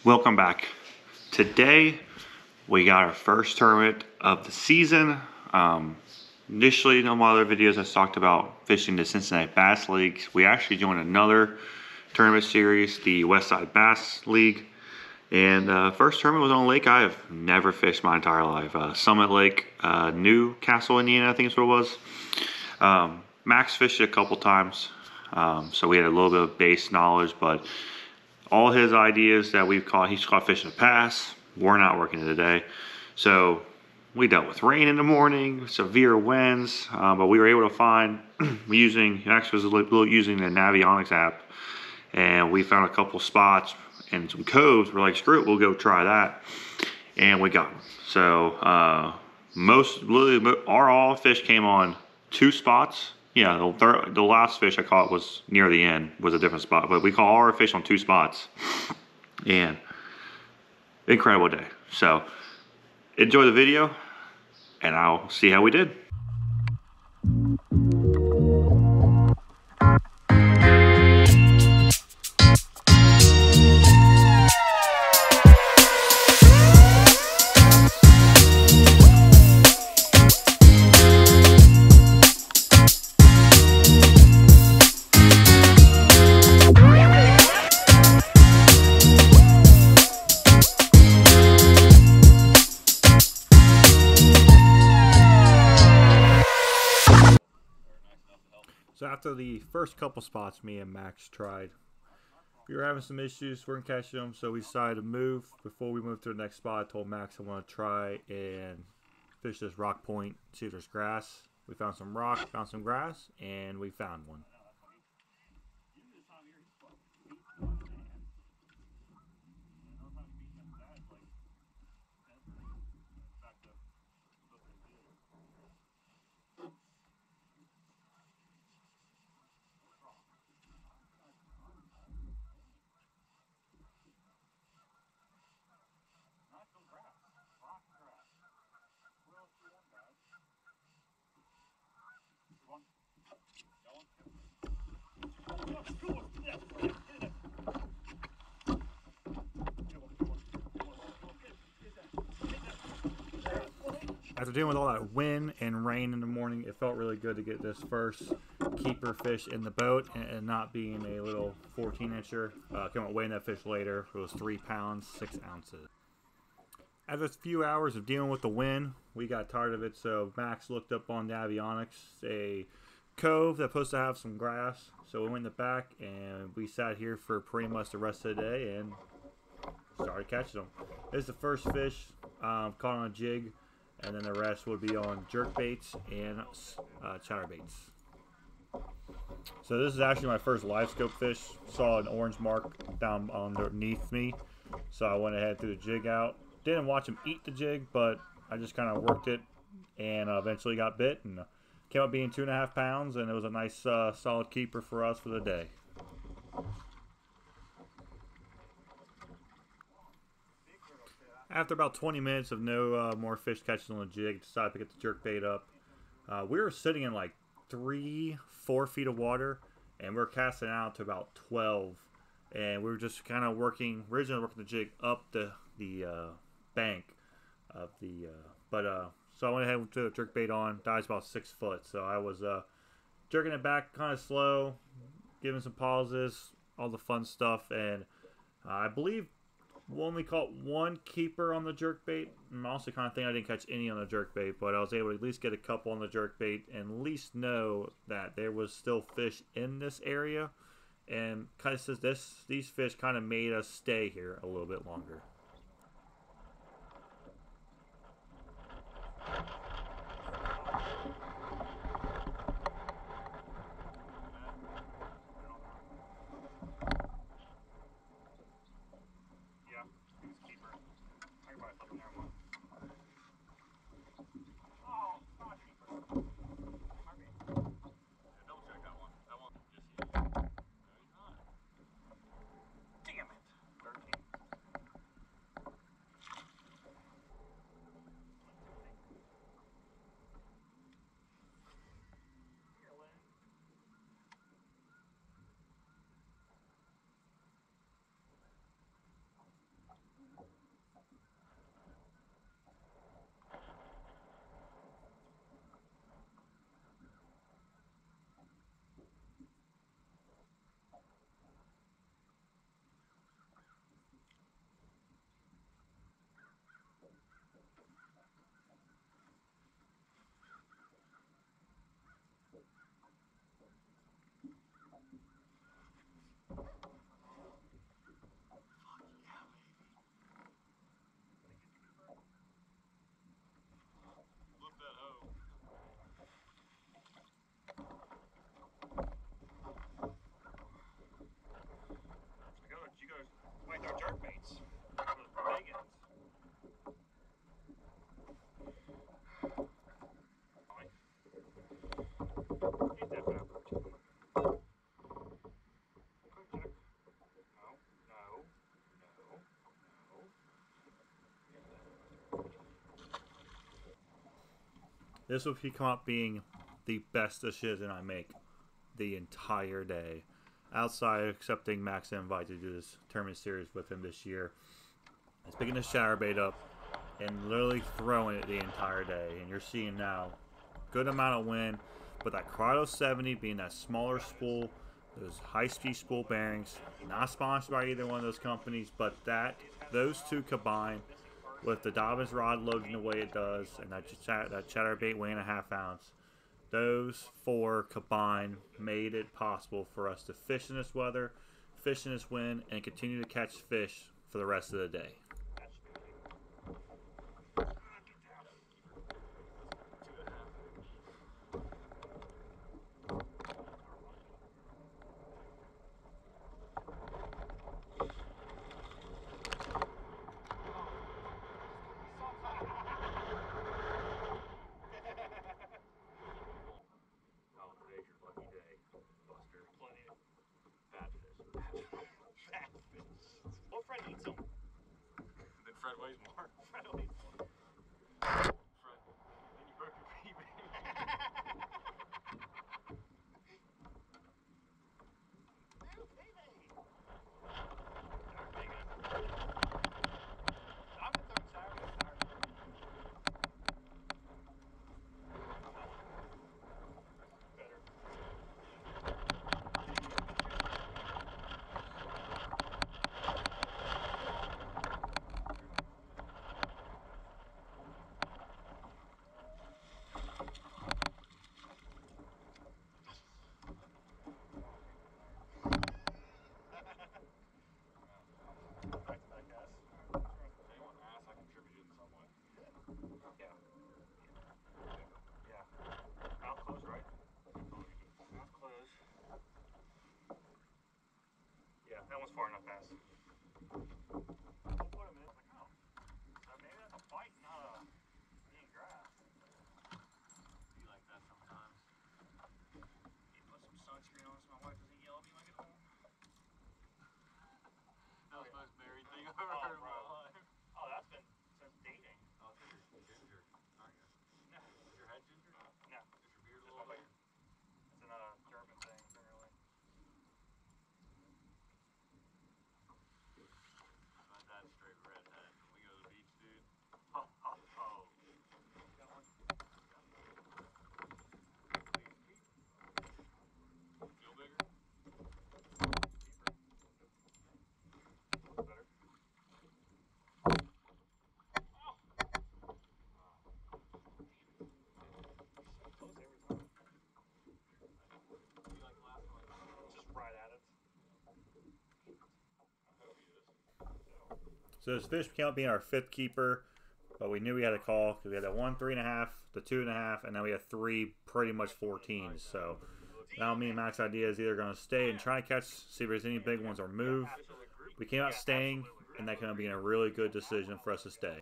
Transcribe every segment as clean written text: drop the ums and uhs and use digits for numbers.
Welcome back. Today we got our first tournament of the season. Initially in my other videos I talked about fishing the Cincinnati Bass Leagues. We actually joined another tournament series, the Westside Bass League. And first tournament was on a lake I have never fished my entire life. Summit Lake, Newcastle, Indiana, I think is what it was. Max fished it a couple times, so we had a little bit of base knowledge, but all his ideas that he's caught fish in the past, were not working today. So we dealt with rain in the morning, severe winds, but we were able to find, using the Navionics app, and we found a couple spots and some coves. We're like, screw it, we'll go try that. And we got them. So all fish came on 2 spots. Yeah, the last fish I caught was near the end, was a different spot. But we caught all our fish on 2 spots. And incredible day. So enjoy the video, and I'll see how we did. So after the first couple spots me and Max tried, we were having some issues, weren't catching them, so we decided to move. Before we moved to the next spot, I told Max I want to try and fish this rock point, see if there's grass. We found some rock, found some grass, and we found one. After dealing with all that wind and rain in the morning, it felt really good to get this first keeper fish in the boat and not being a little 14-incher. Came out weighing that fish later. It was 3 pounds, 6 ounces. After a few hours of dealing with the wind, we got tired of it, so Max looked up on Navionics a cove that's supposed to have some grass. So we went in the back and we sat here for pretty much the rest of the day and started catching them. This is the first fish caught on a jig, and then the rest would be on jerk baits and chatter baits. So this is actually my first live scope fish. Saw an orange mark down underneath me, so I went ahead, threw the jig out. Didn't watch him eat the jig, but I just kind of worked it, and eventually got bit, and came up being 2.5 pounds, and it was a nice solid keeper for us for the day. After about 20 minutes of no more fish catches on the jig, decided to get the jerk bait up. We were sitting in like 3-4 feet of water, and we were casting out to about 12. And we were just kind of originally working the jig up the bank of the, so I went ahead and put the jerk bait on. Dives about 6 foot, so I was jerking it back kind of slow, giving some pauses, all the fun stuff, and I believe we only caught 1 keeper on the jerkbait. I'm also kind of thinking I didn't catch any on the jerkbait, but I was able to at least get a couple on the jerkbait and at least know that there was still fish in this area. And kind of says these fish kind of made us stay here a little bit longer. This will come up being the best decision I make the entire day. Outside of accepting Max invite to do this tournament series with him this year. He's picking this chatterbait up and literally throwing it the entire day. And you're seeing now good amount of wind, but that Corrado 70 being that smaller spool, those high-speed spool bearings, not sponsored by either one of those companies, but those two combined with the Dobyns rod loading the way it does, and that chatterbait weighing a half-ounce, those four combined made it possible for us to fish in this weather, fish in this wind, and continue to catch fish for the rest of the day. Fred weighs more. Fred weighs more. Fred, then you broke your pee, baby. That one's far enough past. We'll put him in. I was like, oh. So maybe that's a fight, not a being grass. Be like that sometimes. You put some sunscreen on so my wife doesn't yell at me when I get home. That was the most married thing I've ever heard in my life. Oh, that's been since dating. Oh, it's because you're ginger, aren't you? No. Is your head ginger? No. Is your beard a little bigger? It's a German thing, apparently. My dad's straight redhead. When we go to the beach, dude. Oh. Got one? Feel bigger? Deeper? Better? Oh! So close every time. You like the last one? Just right at it. I hope he is. So this fish came out being our fifth keeper, but we knew we had a call because we had that 1 3.5, the 2.5, and then we had 3 pretty much 14s. So now me and Mac's idea is either going to stay and try to catch, see if there's any big ones or move. We came out staying, and that can be a really good decision for us to stay.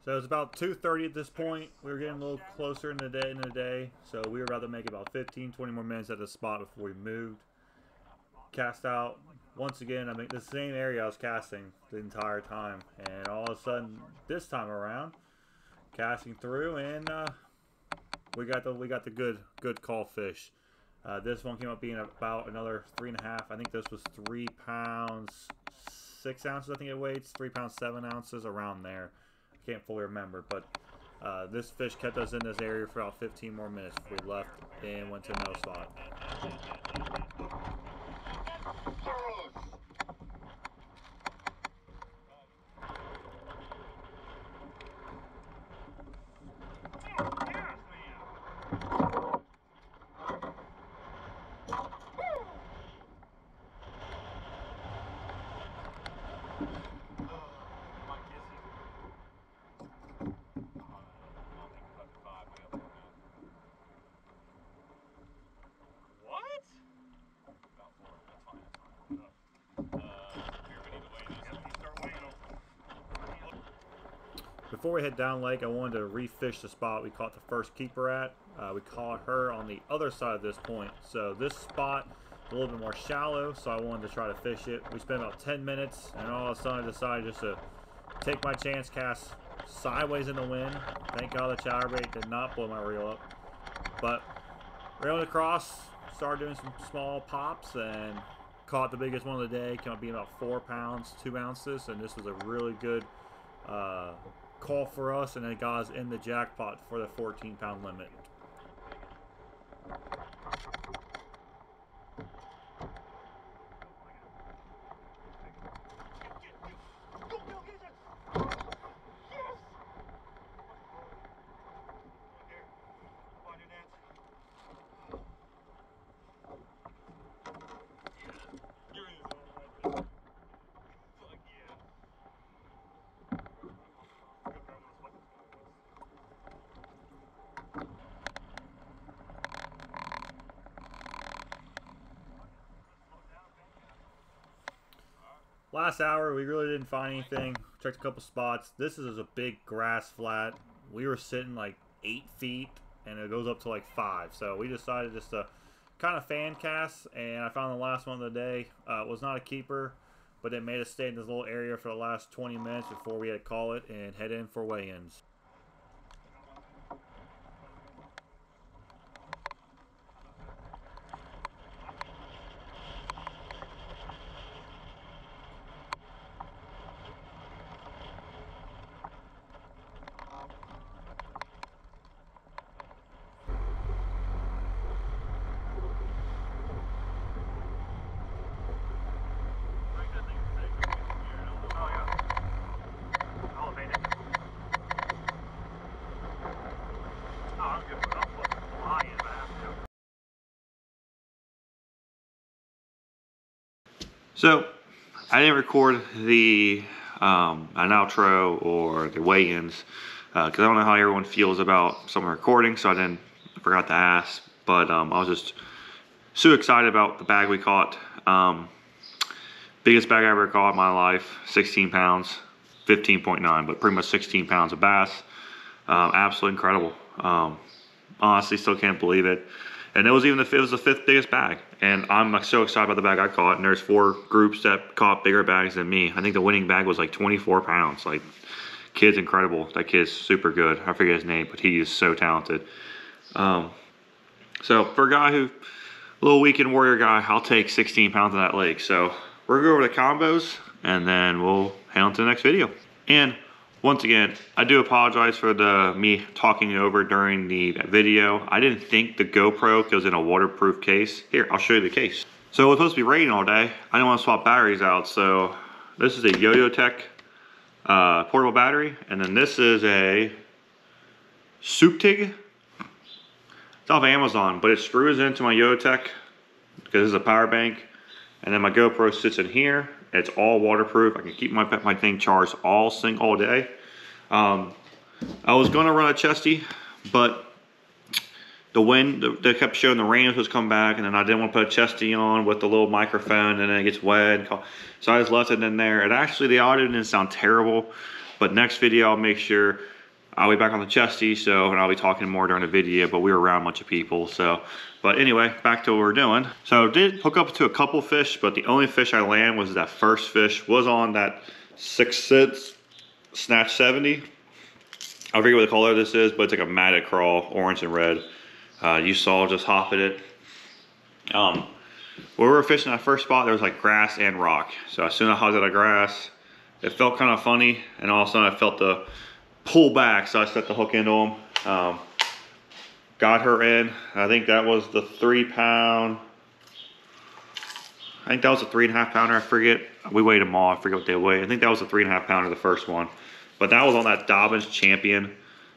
So it's about 2:30 at this point. We were getting a little closer in the day, so we were about to make about 15-20 more minutes at the spot before we moved. Cast out once again. I mean, the same area I was casting the entire time, and all of a sudden this time around, casting through, and we got the good call fish. This one came up being about another 3.5. I think this was 3 pounds 6 ounces. I think it weighs 3 pounds 7 ounces, around there. I can't fully remember, but this fish kept us in this area for about 15 more minutes before we left and went to another spot. Before we head down lake, I wanted to refish the spot we caught the first keeper at. We caught her on the other side of this point. So this spot is a little bit more shallow, so I wanted to try to fish it. We spent about 10 minutes, and all of a sudden I decided just to take my chance, cast sideways in the wind. Thank God the chatterbait did not blow my reel up. But reeled across, started doing some small pops, and caught the biggest one of the day. Came up being about 4 pounds 2 ounces, and this was a really good call for us, and it got us in the jackpot for the 14-pound limit. Last hour, we really didn't find anything. Checked a couple spots. This is a big grass flat. We were sitting like 8 feet, and it goes up to like 5. So we decided just to kind of fan cast, and I found the last one of the day. It was not a keeper, but it made us stay in this little area for the last 20 minutes before we had to call it and head in for weigh-ins. So I didn't record the an outro or the weigh-ins because I don't know how everyone feels about someone recording, so I forgot to ask. But I was just so excited about the bag we caught. Biggest bag I ever caught in my life, 16 pounds, 15.9, but pretty much 16 pounds of bass. Absolutely incredible. Honestly, still can't believe it. And it was the 5th biggest bag. And I'm like so excited about the bag I caught. And there's 4 groups that caught bigger bags than me. I think the winning bag was like 24 pounds. Like, kid's incredible. That kid's super good. I forget his name, but he is so talented. So for a guy a little weekend warrior guy, I'll take 16 pounds on that lake. So we're gonna go over the combos, and then we'll head on to the next video. And once again, I do apologize for me talking over during the video. I didn't think the GoPro goes in a waterproof case. Here, I'll show you the case. So it was supposed to be raining all day. I didn't want to swap batteries out, so this is a Yo-Yo Tech portable battery, and then this is a Suptig. It's off Amazon, but it screws into my Yo-Yo Tech because this is a power bank, and then my GoPro sits in here. It's all waterproof. I can keep my thing charged all day. I was gonna run a chesty, but the wind, they kept showing the rain was supposed to come back, and then I didn't want to put a chesty on with the little microphone, and then it gets wet. So I just left it in there. And actually, the audio didn't sound terrible, but next video I'll make sure I'll be back on the chesty, so, and I'll be talking more during the video, but we were around a bunch of people, so. But anyway, back to what we're doing. So I did hook up to a couple fish, but the only fish I landed was that first fish, was on that 6 cents Snatch 70. I forget what the color this is, but it's like a matted crawl, orange and red. You saw just hopping it. Where we were fishing that first spot, there was like grass and rock. So as soon as I hopped out of grass, it felt kind of funny, and all of a sudden I felt the pull back, so I set the hook into him. Got her in. I think that was the 3 pound. I think that was a 3.5 pounder. I forget. We weighed them all. I forget what they weighed. I think that was a 3.5 pounder, the first one. But that was on that Dobyns Champion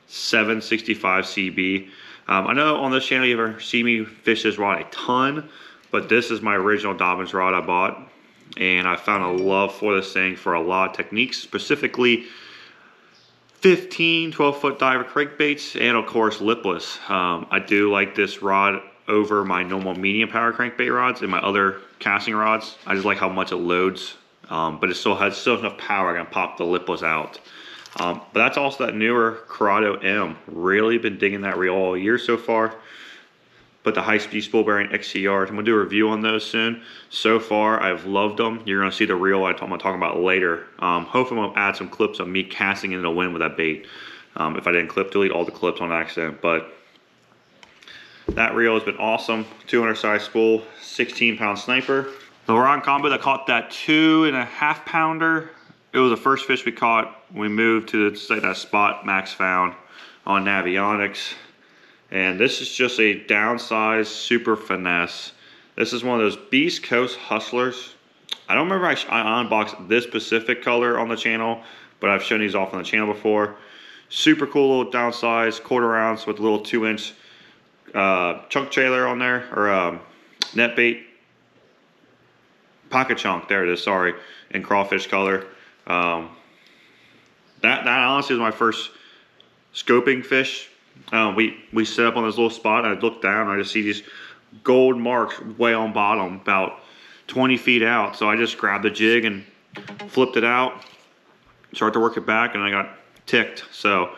765 CB. I know on this channel you ever see me fish this rod a ton, but this is my original Dobyns rod I bought. And I found a love for this thing for a lot of techniques, specifically 15, 12-foot diver crankbaits, and of course lipless. I do like this rod over my normal medium power crankbait rods and my other casting rods. I just like how much it loads, but it still has enough power. I can pop the lipless out. But that's also that newer Corrado M. Really been digging that reel all year so far. But the high-speed spool bearing XCRs, I'm gonna do a review on those soon. So far, I've loved them. You're gonna see the reel I'm gonna talk about later. Hopefully, I'm gonna add some clips of me casting into the wind with that bait. If I didn't delete all the clips on accident. But that reel has been awesome. 200 size spool, 16-pound sniper. The rod combo that caught that 2.5 pounder. It was the first fish we caught when we moved to that spot Max found on Navionics. And this is just a downsized super finesse. This is one of those Beast Coast Hustlers. I don't remember I unboxed this specific color on the channel, but I've shown these off on the channel before. Super cool little downsized 1/4 ounce with a little 2-inch chunk trailer on there, or net bait. Pocket chunk, there it is, sorry, in crawfish color. That honestly is my first scoping fish. We set up on this little spot, and I looked down and I just see these gold marks way on bottom, about 20 feet out. So I just grabbed the jig and flipped it out, started to work it back, and I got ticked. So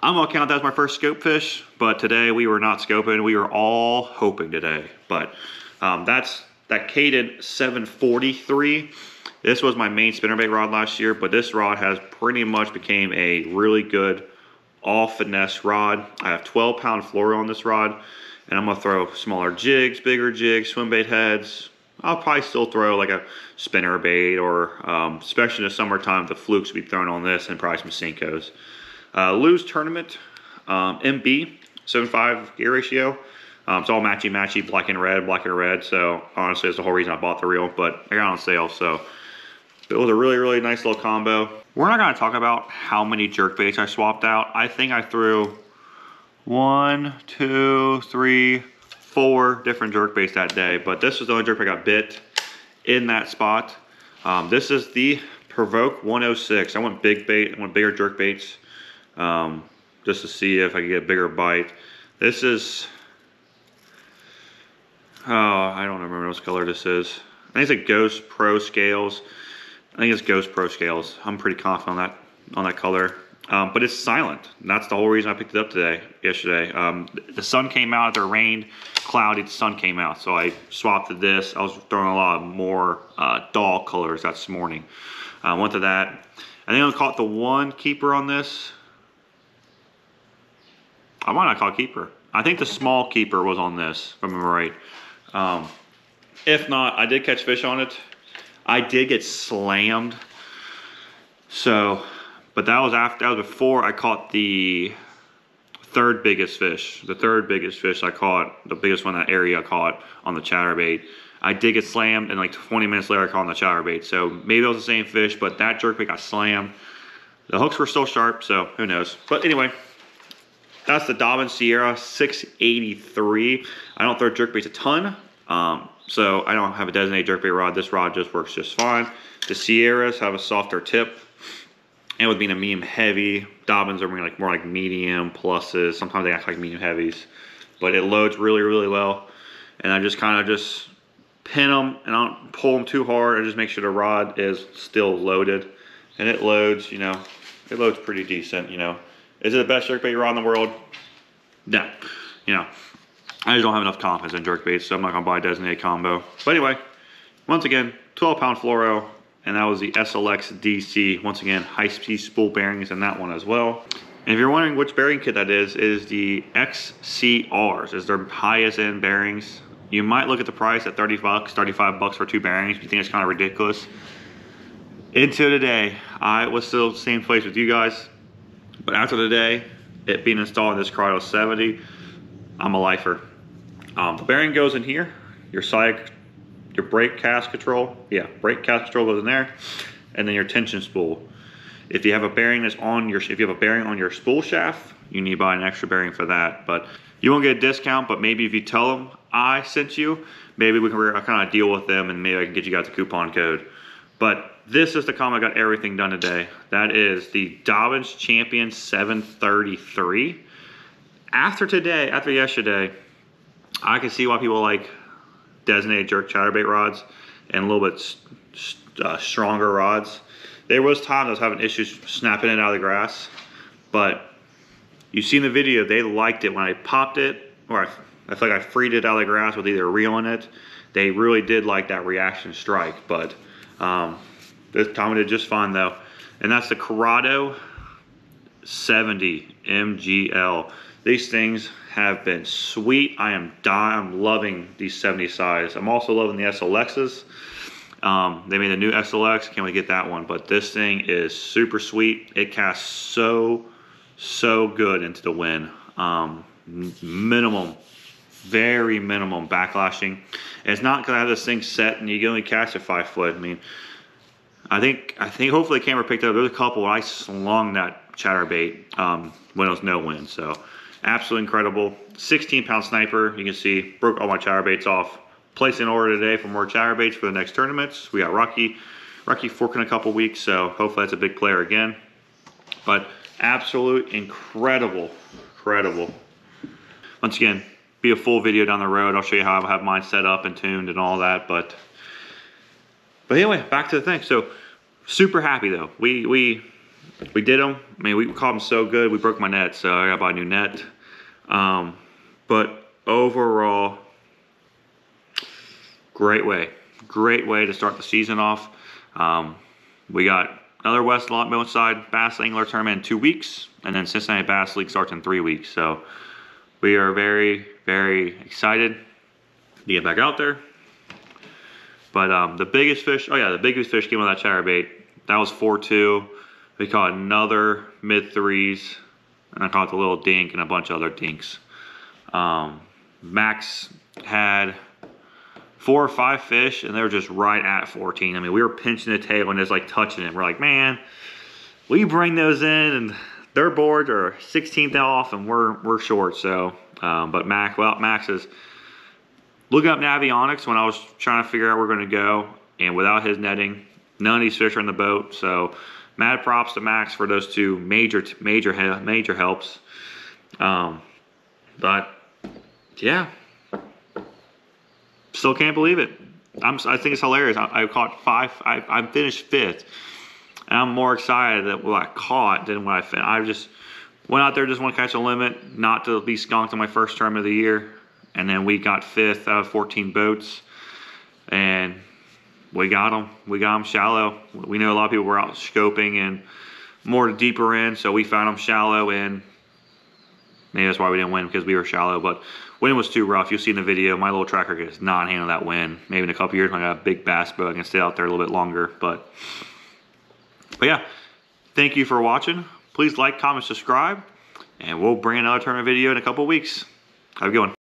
I'm gonna count that as my first scope fish, but today we were not scoping, we were all hoping today. But that's that Cadent 743. This was my main spinnerbait rod last year, but this rod has pretty much became a really good all finesse rod. I have 12-pound fluoro on this rod, and I'm gonna throw smaller jigs, bigger jigs, swim bait heads. I'll probably still throw like a spinnerbait, or especially in the summertime, the flukes will be thrown on this, and probably some Senkos. Lose tournament, MB 7.5 gear ratio. It's all matchy, black and red. So honestly, that's the whole reason I bought the reel, but I got it on sale, so it was a really nice little combo. We're not gonna talk about how many jerkbaits I swapped out. I think I threw 1, 2, 3, 4 different jerkbaits that day, but this was the only jerkbait I got bit in that spot. This is the Provoke 106. I went big bait, I went bigger jerkbaits, just to see if I could get a bigger bite. This is, I don't remember what color this is. I think it's a Ghost Pro Scales. I think it's Ghost Pro Scales. I'm pretty confident on that color. But it's silent. And that's the whole reason I picked it up yesterday. The sun came out, it rained, cloudy, the sun came out. So I swapped to this. I was throwing a lot more dull colors this morning. Went to that. I think I caught the one keeper on this. I might not caught a keeper. I think the small keeper was on this, if I remember right. If not, I did catch fish on it. I did get slammed. So, but that was before I caught the third biggest fish. The third biggest fish I caught, the biggest one in that area I caught on the chatterbait. I did get slammed, and like 20 minutes later I caught on the chatterbait. So maybe it was the same fish, but that jerkbait got slammed. The hooks were still sharp, so who knows. But anyway, that's the Dobyns Sierra 683. I don't throw jerkbaits a ton. So I don't have a designated jerkbait rod. This rod just works just fine. The Sierras have a softer tip, and with being a medium heavy, Dobyns are more like medium pluses. Sometimes they act like medium heavies, but it loads really well. And I just kind of pin them, and I don't pull them too hard. I just make sure the rod is still loaded, and it loads. You know, it loads pretty decent. You know, Is it the best jerkbait rod in the world? No. You know, I just don't have enough confidence in jerkbaits, so I'm not going to buy a designated combo. But anyway, once again, 12-pound fluoro, and that was the SLX DC. Once again, high-speed spool bearings in that one as well. And if you're wondering which bearing kit that is the XCRs. Is their highest end bearings. You might look at the price at 30 bucks, 35 bucks for 2 bearings. You think it's kind of ridiculous. Until today, I was still the same place with you guys. But after today, it being installed in this Corrado 70, I'm a lifer. The bearing goes in here. Your brake cast control. Yeah, brake cast control goes in there. And then your tension spool. If you have a bearing that's on your, if you have a bearing on your spool shaft, you need to buy an extra bearing for that. But you won't get a discount, but maybe if you tell them I sent you, maybe we can kind of deal with them and maybe I can get you guys a coupon code. But this is the combo I got everything done today. That is the Dobyns Champion 733. After yesterday, I can see why people like designated jerk chatterbait rods and a little bit stronger rods. There was times I was having issues snapping it out of the grass, but you've seen the video, they liked it when I popped it, or I feel like I freed it out of the grass with either reeling it. They really did like that reaction strike, but this time I did just fine though. And that's the Corrado 70 MGL. These things have been sweet. I'm loving these 70 size. I'm also loving the SLXs. They made a new SLX, can't wait to get that one. But this thing is super sweet. It casts so good into the wind. Very minimum backlashing. And it's not because I have this thing set and you can only cast at 5 foot. I mean, I think hopefully the camera picked up. There's a couple where I slung that chatterbait when it was no wind. So absolutely incredible. 16-pound sniper. You can see broke all my chatterbaits off. Placed an order today for more chatterbaits for the next tournaments. We got Rocky Fork in a couple weeks, so hopefully that's a big player again. But absolute incredible. Once again, be a full video down the road. I'll show you how I have mine set up and tuned and all that. But anyway, back to the thing. So super happy though. We did them. I mean, we caught them so good. We broke my net, so I got to buy a new net. But overall, great way to start the season off. We got another Westside Bass Angler Tournament in 2 weeks, and then Cincinnati Bass League starts in 3 weeks. So we are very excited to get back out there. But the biggest fish, the biggest fish came on that chatterbait. That was 4.2. We caught another mid-3s, and I caught the little dink and a bunch of other dinks. Max had 4 or 5 fish, and they were just right at 14. I mean, we were pinching the tail and just like touching it. We're like, man, we bring those in, and their boards are 16th off, and we're short. So, but Max is looking up Navionics when I was trying to figure out where we're going to go, and without his netting, none of these fish are in the boat. So, mad props to Max for those 2 major helps. But yeah. Still can't believe it. I think it's hilarious. I caught 5. I finished 5th, and I'm more excited that what I caught than what I finished. I just went out there, just want to catch a limit, not to be skunked on my first tournament of the year, and then we got 5th out of 14 boats, and we got them. We got them shallow. We know a lot of people were out scoping and more deeper in, so we found them shallow, and maybe that's why we didn't win, because we were shallow, but wind was too rough. You'll see in the video, my little tracker does not handle that wind. Maybe in a couple years when I got a big bass boat, I can stay out there a little bit longer. But yeah, thank you for watching. Please like, comment, subscribe, and we'll bring another tournament video in a couple weeks. Have a good one.